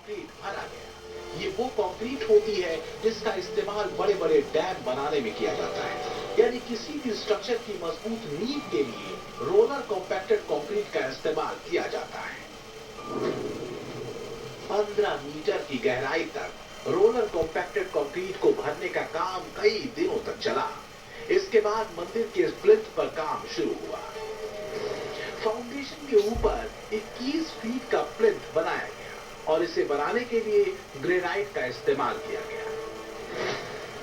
Concrete भरा गया। ये वो कंक्रीट होती है जिसका इस्तेमाल बड़े बड़े डैम बनाने में किया जाता है। यानी किसी भी स्ट्रक्चर की मजबूत नींव के लिए रोलर कॉम्पैक्टेड कंक्रीट का इस्तेमाल किया जाता है। 15 मीटर की गहराई तक रोलर कॉम्पैक्टेड कंक्रीट को भरने का काम कई दिनों तक चला। इसके बाद मंदिर के प्लिंथ पर काम शुरू हुआ। फाउंडेशन के ऊपर 21 फीट का प्लिंथ बनाया गया और इसे बनाने के लिए ग्रेनाइट का इस्तेमाल किया गया।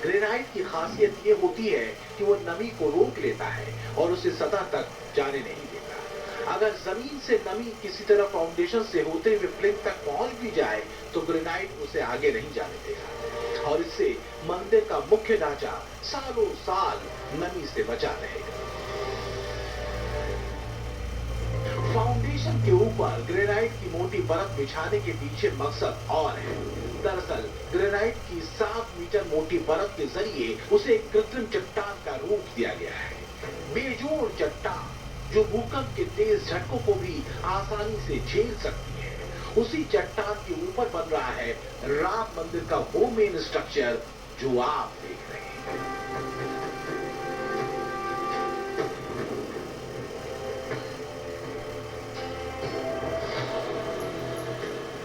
ग्रेनाइट की खासियत ये होती है कि वो नमी को रोक लेता है और उसे सतह तक जाने नहीं देता। अगर जमीन से नमी किसी तरह फाउंडेशन से होते हुए प्लिंथ तक पहुंच भी जाए तो ग्रेनाइट उसे आगे नहीं जाने देगा और इससे मंदिर का मुख्य ढांचा सालों साल नमी से बचा रहेगा। फाउंडेशन के ऊपर ग्रेनाइट की मोटी परत बिछाने के पीछे मकसद और है। दरअसल ग्रेनाइट की 7 मीटर मोटी परत के जरिए उसे एक कृत्रिम चट्टान का रूप दिया गया है। बेजोड़ चट्टान जो भूकंप के तेज झटकों को भी आसानी से झेल सकती है। उसी चट्टान के ऊपर बन रहा है राम मंदिर का वो मेन स्ट्रक्चर जो आप देख रहे हैं।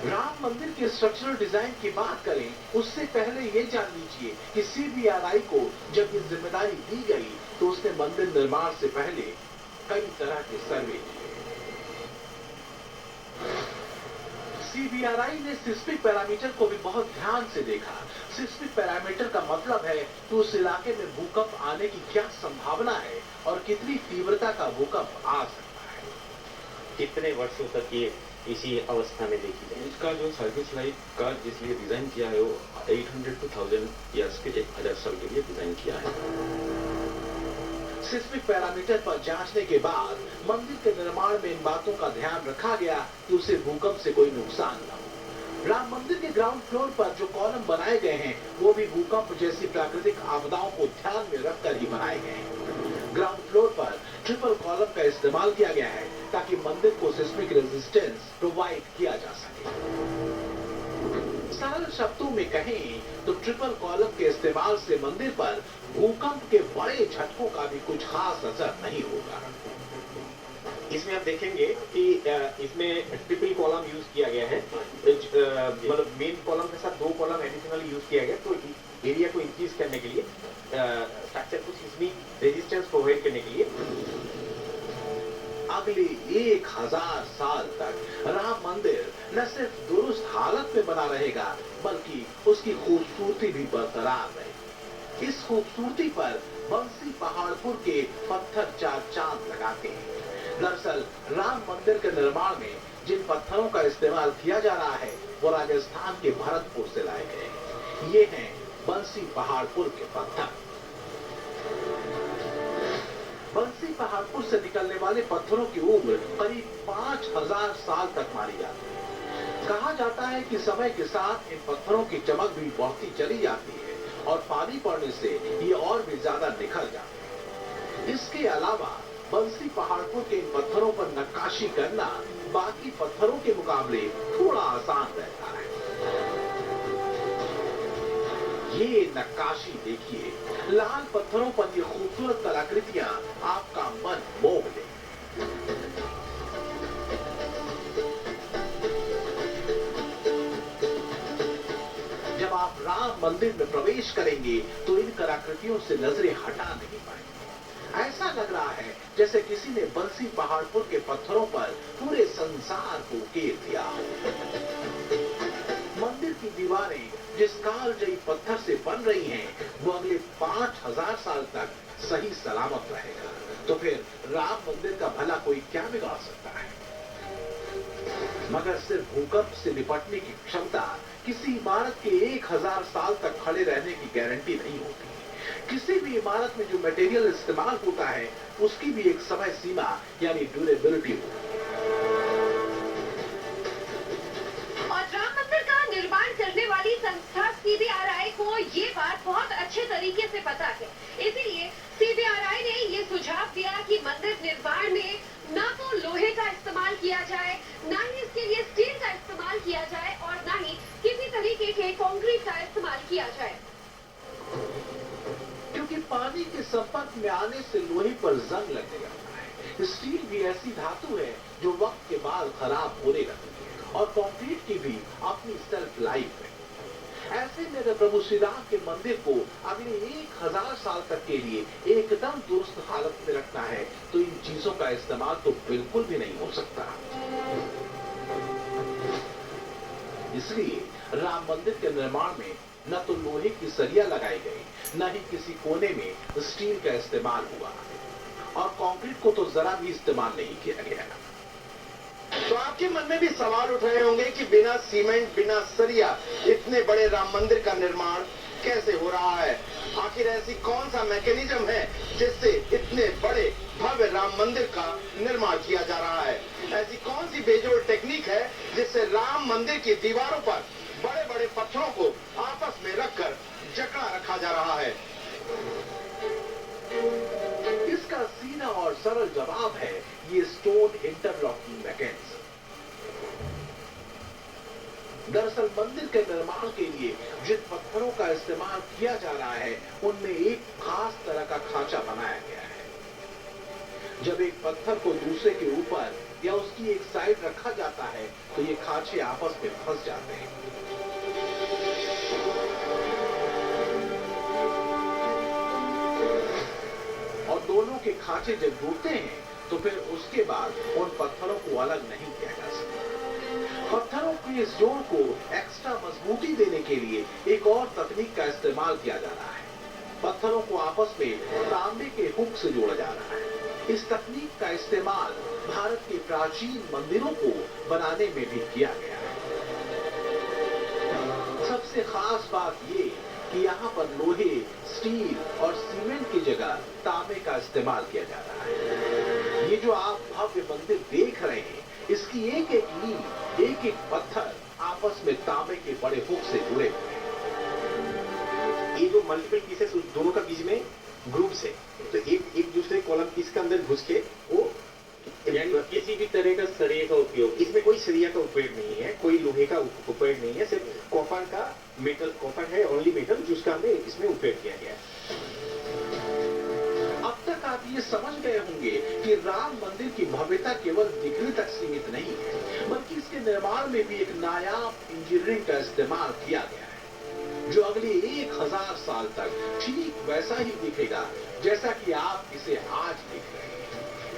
राम मंदिर के स्ट्रक्चरल डिजाइन की बात करें उससे पहले ये जान लीजिए कि सीबीआरआई को जब ये जिम्मेदारी दी गई तो उसने मंदिर निर्माण से पहले कई तरह के सर्वे किए। सीबीआरआई ने सिस्मिक पैरामीटर को भी बहुत ध्यान से देखा। सिस्मिक पैरामीटर का मतलब है कि उस इलाके में भूकंप आने की क्या संभावना है और कितनी तीव्रता का भूकंप आ सकता है। कितने वर्षों तक ये इसी अवस्था में देखी जाए। इसका जो सर्विस लाइफ का जिसलिए डिजाइन किया है वो 800 to 1000 ईयर्स के 1000 साल के लिए डिजाइन किया है। सिस्मिक पैरामीटर पर जांचने के बाद मंदिर के निर्माण में इन बातों का ध्यान रखा गया कि उसे भूकंप से कोई नुकसान न हो। राम मंदिर के ग्राउंड फ्लोर पर जो कॉलम बनाए गए हैं वो भी भूकंप जैसी प्राकृतिक आपदाओं को ध्यान में रखकर ही बनाए गए हैं। ग्राउंड फ्लोर पर ट्रिपल कॉलम का इस्तेमाल किया गया है ताकि मंदिर को सिस्मिक रेजिस्टेंस प्रोवाइड किया जा सके। सरल शब्दों में कहें तो ट्रिपल कॉलम के इस्तेमाल से मंदिर पर भूकंप के बड़े झटकों का भी कुछ खास असर नहीं होगा। इसमें आप देखेंगे कि इसमें ट्रिपल कॉलम यूज किया गया है। मतलब मेन कॉलम के साथ 2 कॉलम एडिशनल यूज किया गया तो एरिया को इंक्रीज करने के लिए, स्ट्रक्चर को सिस्मिक रेजिस्टेंस प्रोवाइड करने के लिए। अगले 1000 साल तक राम मंदिर न सिर्फ दुरुस्त हालत में बना रहेगा बल्कि उसकी खूबसूरती भी बरकरार रहेगी। इस खूबसूरती पर बंसी पहाड़पुर के पत्थर 4 चांद लगाते हैं। दरअसल राम मंदिर के निर्माण में जिन पत्थरों का इस्तेमाल किया जा रहा है वो राजस्थान के भरतपुर से लाए गए हैं। ये हैं बंसी पहाड़पुर के पत्थर। बंसी पहाड़पुर से निकलने वाले पत्थरों की उम्र करीब 5000 साल तक मानी जाती है। कहा जाता है कि समय के साथ इन पत्थरों की चमक भी बढ़ती चली जाती है और पानी पड़ने से ये और भी ज्यादा निखर जाते हैं। इसके अलावा बंसी पहाड़पुर के इन पत्थरों पर नक्काशी करना बाकी पत्थरों के मुकाबले थोड़ा आसान रहता है। ये नक्काशी देखिए, लाल पत्थरों पर ये खूबसूरत कलाकृतियां आपका मन मोह ले। जब आप राम मंदिर में प्रवेश करेंगे तो इन कलाकृतियों से नजरें हटा नहीं पाएंगे। ऐसा लग रहा है जैसे किसी ने बंसी पहाड़पुर के पत्थरों पर पूरे संसार को घेर दिया। मंदिर की दीवारें जिस कालजयी पत्थर से बन रही हैं, वो अगले 5000 साल तक सही सलामत रहेगा। तो फिर राम मंदिर का भला कोई क्या बिगाड़ सकता है? मगर सिर्फ भूकंप से निपटने की क्षमता किसी इमारत के 1000 साल तक खड़े रहने की गारंटी नहीं होती। किसी भी इमारत में जो मटेरियल इस्तेमाल होता है उसकी भी एक समय सीमा यानी ड्यूरेबिलिटी होती है। और राम मंदिर का निर्माण करने वाली संस्था सीबीआरआई को ये बात बहुत अच्छे तरीके से पता है। इसीलिए सीबीआरआई ने ये सुझाव दिया कि मंदिर निर्माण में न तो लोहे का इस्तेमाल किया जाए, न ही इसके लिए स्टील का इस्तेमाल किया जाए और न ही का इस्तेमाल किया जाए। क्योंकि पानी के संपर्क में आने से लोहे पर जंग लगने लगता है। स्टील भी ऐसी धातु है जो वक्त के बाद खराब होने लगती है और कंक्रीट की भी अपनी सेल्फ लाइफ है। ऐसे में अगर प्रभु श्री राम के मंदिर को अगले 1000 साल तक के लिए एकदम दुरुस्त हालत में रखना है तो इन चीजों का इस्तेमाल तो बिल्कुल भी नहीं हो सकता। इसलिए राम मंदिर के निर्माण में न तो लोहे की सरिया लगाई गई, न ही किसी कोने में स्टील का इस्तेमाल हुआ और कंक्रीट को तो जरा भी इस्तेमाल नहीं किया गया। तो आपके मन में भी सवाल उठ रहे होंगे कि बिना सीमेंट, बिना सरिया इतने बड़े राम मंदिर का निर्माण कैसे हो रहा है? आखिर ऐसी कौन सा मैकेनिज्म है जिससे इतने बड़े भव्य राम मंदिर का निर्माण किया जा रहा है? ऐसी कौन सी बेजोड़ टेक्निक है जिससे राम मंदिर की दीवारों पर बड़े बड़े पत्थरों को आपस में रखकर जकड़ा रखा जा रहा है? इसका सीधा और सरल जवाब है ये स्टोन इंटरलॉकिंग मैकेनिज्म। दरअसल मंदिर के निर्माण के लिए जिन पत्थरों का इस्तेमाल किया जा रहा है उनमें एक खास तरह का खांचा बनाया गया है। जब एक पत्थर को दूसरे के ऊपर या उसकी एक साइड रखा जाता है तो ये खांचे आपस में फंस जाते हैं। और दोनों के खांचे जब जुड़ते हैं तो फिर उसके बाद उन पत्थरों को अलग नहीं किया जा सकता। पत्थरों के इस जोड़ को एक्स्ट्रा मजबूती देने के लिए एक और तकनीक का इस्तेमाल किया जा रहा है। पत्थरों को आपस में तांबे के हुक से जोड़ा जा रहा है। इस तकनीक का इस्तेमाल भारत के प्राचीन मंदिरों को बनाने में भी किया गया है। सबसे खास बात ये कि यहाँ पर लोहे, स्टील और सीमेंट की जगह तांबे का इस्तेमाल किया जा रहा है। ये जो आप भव्य मंदिर देख रहे हैं इसकी एक एक नींव, एक एक पत्थर आपस में तांबे के बड़े हुक से जुड़े हुए हैं। ये जो मल्टीपल पीसेस दोनों का बीच में ग्रुप्स है तो एक दूसरे कॉलम पीस के अंदर घुस के वो यानी किसी भी तरह का सरिये का उपयोग, इसमें कोई सरिया का उपयोग नहीं है, कोई लोहे का उपयोग नहीं है, सिर्फ कॉपर का मेटल, कॉपर है ओनली मेटल जिसका हमने इसमें उपयोग किया गया है। अब तक आप ये समझ गए होंगे कि राम मंदिर की भव्यता केवल दिखने तक सीमित नहीं है बल्कि इसके निर्माण में भी एक नायाब इंजीनियरिंग का इस्तेमाल किया गया है जो अगले 1000 साल तक ठीक वैसा ही दिखेगा जैसा कि आप इसे आज देख रहे हैं।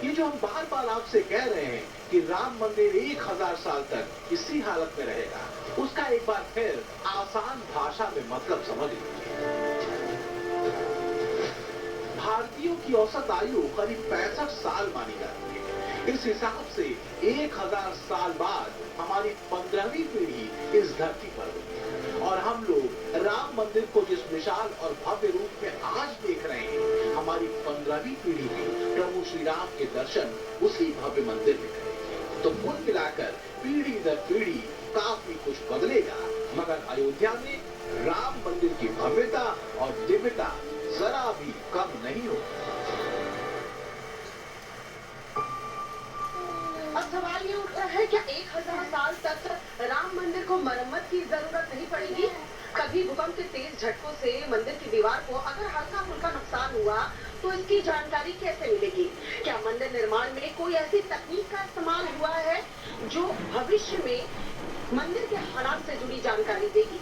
ये जो हम बार बार आपसे कह रहे हैं कि राम मंदिर 1000 साल तक इसी हालत में रहेगा, उसका एक बार फिर आसान भाषा में मतलब समझ लीजिए। भारतीयों की औसत आयु करीब 65 साल मानी जाती है। इस हिसाब से 1000 साल बाद हमारी 15वीं पीढ़ी इस धरती पर होगी और हम लोग राम मंदिर को जिस विशाल और भव्य रूप में आज देख रहे हैं, हमारी 15वीं पीढ़ी में प्रभु श्री राम के दर्शन उसी भव्य मंदिर में करेगी। तो कुल मिलाकर पीढ़ी दर पीढ़ी काफी कुछ बदलेगा, मगर अयोध्या में राम मंदिर की भव्यता और दिव्यता जरा भी कम नहीं होगी। अब सवाल ये उठता है क्या 1000 साल तक राम मंदिर को मरम्मत की जरूरत नहीं पड़ेगी? कभी भूकंप के तेज झटकों से मंदिर की दीवार को अगर हल्का फुल्का नुकसान हुआ तो इसकी जानकारी कैसे मिलेगी? क्या मंदिर निर्माण में कोई ऐसी तकनीक का इस्तेमाल हुआ है जो भविष्य में मंदिर के हालात से जुड़ी जानकारी देगी?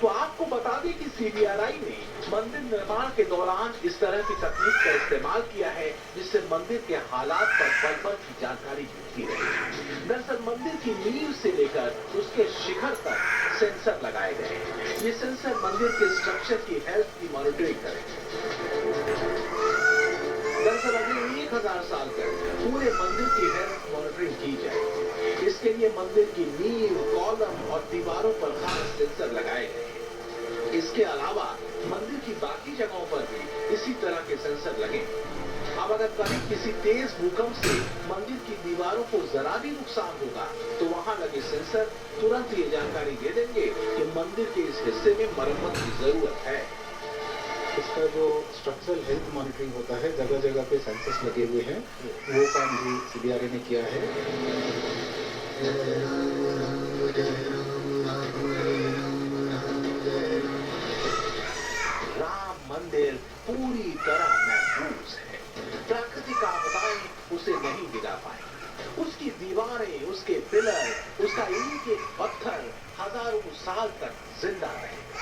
तो आपको बता दें कि सीबीआरआई ने मंदिर निर्माण के दौरान इस तरह की तकनीक का इस्तेमाल किया है जिससे मंदिर के हालात पर पल पल की जानकारी मिलती रहे। दरअसल मंदिर की नींव से लेकर उसके शिखर तक सेंसर लगाए गए हैं। ये सेंसर मंदिर के स्ट्रक्चर की हेल्थ की मॉनिटरिंग करेंगे। दरअसल अगले 1000 साल तक पूरे मंदिर की हेल्थ मॉनिटरिंग की जाएगी। इसके लिए मंदिर की नींव, कॉलम और दीवारों पर खास सेंसर लगाए गए हैं। इसके अलावा मंदिर की बाकी जगहों पर भी इसी तरह के सेंसर लगे। अब अगर कभी किसी तेज भूकंप से मंदिर की दीवारों को जरा भी नुकसान होगा तो वहां लगे सेंसर तुरंत ये जानकारी दे देंगे कि मंदिर के इस हिस्से में मरम्मत की जरूरत है। इसका जो स्ट्रक्चरल हेल्थ मॉनिटरिंग होता है, जगह जगह पे सेंसर्स लगे हुए हैं, वो काम भी सीबीआरआई ने किया है। पूरी तरह महफूज है। प्राकृतिक आपदाएं उसे नहीं गिरा पाई। उसकी दीवारें, उसके पिलर, उसका एक एक पत्थर हजारों साल तक जिंदा रहे।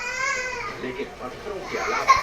लेकिन पत्थरों के अलावा